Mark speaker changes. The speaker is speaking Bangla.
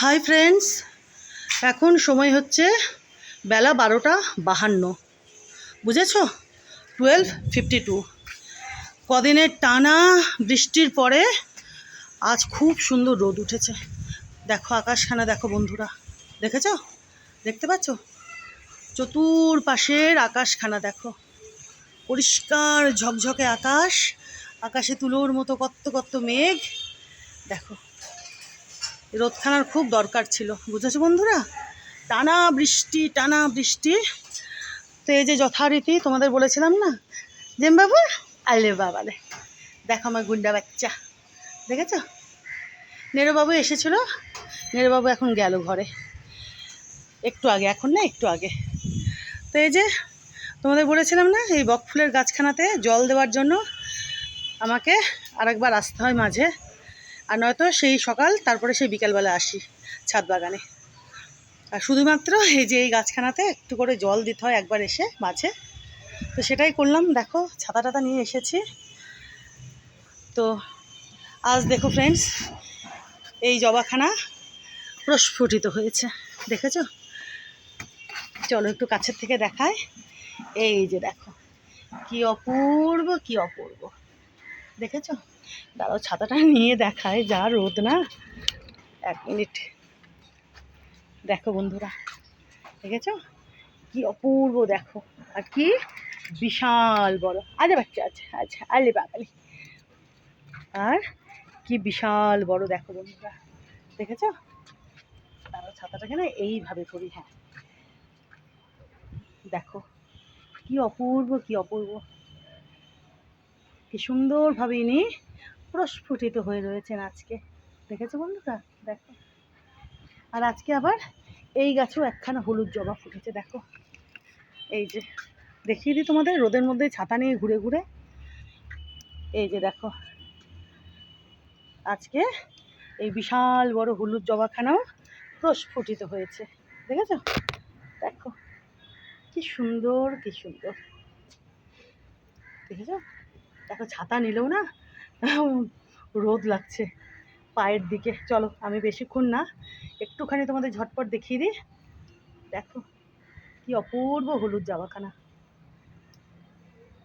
Speaker 1: হাই ফ্রেন্ডস, এখন সময় হচ্ছে বেলা 12:52। বুঝেছ? 12:52। কদিনের টানা বৃষ্টির পরে আজ খুব সুন্দর রোদ উঠেছে। দেখো আকাশখানা, দেখো বন্ধুরা, দেখেছ? দেখতে পাচ্ছ? চতুর্পাশের আকাশখানা দেখো, পরিষ্কার ঝকঝকে আকাশ, আকাশে তুলোর মতো কত কত মেঘ। দেখো, রোদখানার খুব দরকার ছিল, বুঝেছো বন্ধুরা? টানা বৃষ্টি, টানা বৃষ্টি। তো এই যে যথারীতি তোমাদের বলেছিলাম না, জেম বাবু, আলে বাবা রে, দেখো আমার গুন্ডা বাচ্চা, দেখেছ? নেড়োবাবু এসেছিল, নেড়োবাবু এখন গেল ঘরে একটু আগে, এখন না একটু আগে। তো এই যে তোমাদের বলেছিলাম না, এই বকফুলের গাছখানাতে জল দেওয়ার জন্য আমাকে আরেকবার আসতে হয় মাঝে, আর নয়তো সেই সকাল, তারপরে সেই বিকালবেলা আসি ছাদ বাগানে। আর শুধুমাত্র এই যে এই গাছখানাতে একটু করে জল দিতে হয় একবার এসে মাঝে। তো সেটাই করলাম। দেখো ছাতা টাতা নিয়ে এসেছি। তো আজ দেখো ফ্রেন্ডস, এই জবাখানা প্রস্ফুটিত হয়েছে, দেখেছ? চলো একটু কাছের থেকে দেখায়। এই যে দেখো, কি অপূর্ব, কি অপূর্ব, দেখেছ? দাঁড়াও ছাতাটা নিয়ে দেখায়, যা রোদ না। এক মিনিট, দেখো বন্ধুরা, দেখেছ কি অপূর্ব? দেখো, আর কি বিশাল বড়, আরে বাচ্চা আছে, আচ্ছা আলে বাবালি, আর কি বিশাল বড় দেখো বন্ধুরা, দেখেছ? তারা ছাতাটাকে না এইভাবে করি, হ্যাঁ দেখো কি অপূর্ব, কি অপূর্ব, কি সুন্দরভাবে ইনি প্রস্ফুটিত হয়ে রয়েছেন আজকে, দেখেছো বন্ধুরা? দেখো, আর আজকে আবার এই গাছেও একখানা হলুদ জবা ফুটেছে, দেখো। এই যে দেখিয়ে দিই তোমাদের, রোদের মধ্যে ছাতা নিয়ে ঘুরে ঘুরে। এই যে দেখো, আজকে এই বিশাল বড় হলুদ জবাখানাও প্রস্ফুটিত হয়েছে, দেখেছো? দেখো কি সুন্দর, কি সুন্দর, দেখেছো? দেখো ছাতা নিলেও না রোদ লাগছে পায়ের দিকে। চলো আমি বেশিক্ষণ না, একটুখানি তোমাদের ঝটপট দেখিয়ে দিই। দেখো কি অপূর্ব হলুদ জবাখানা,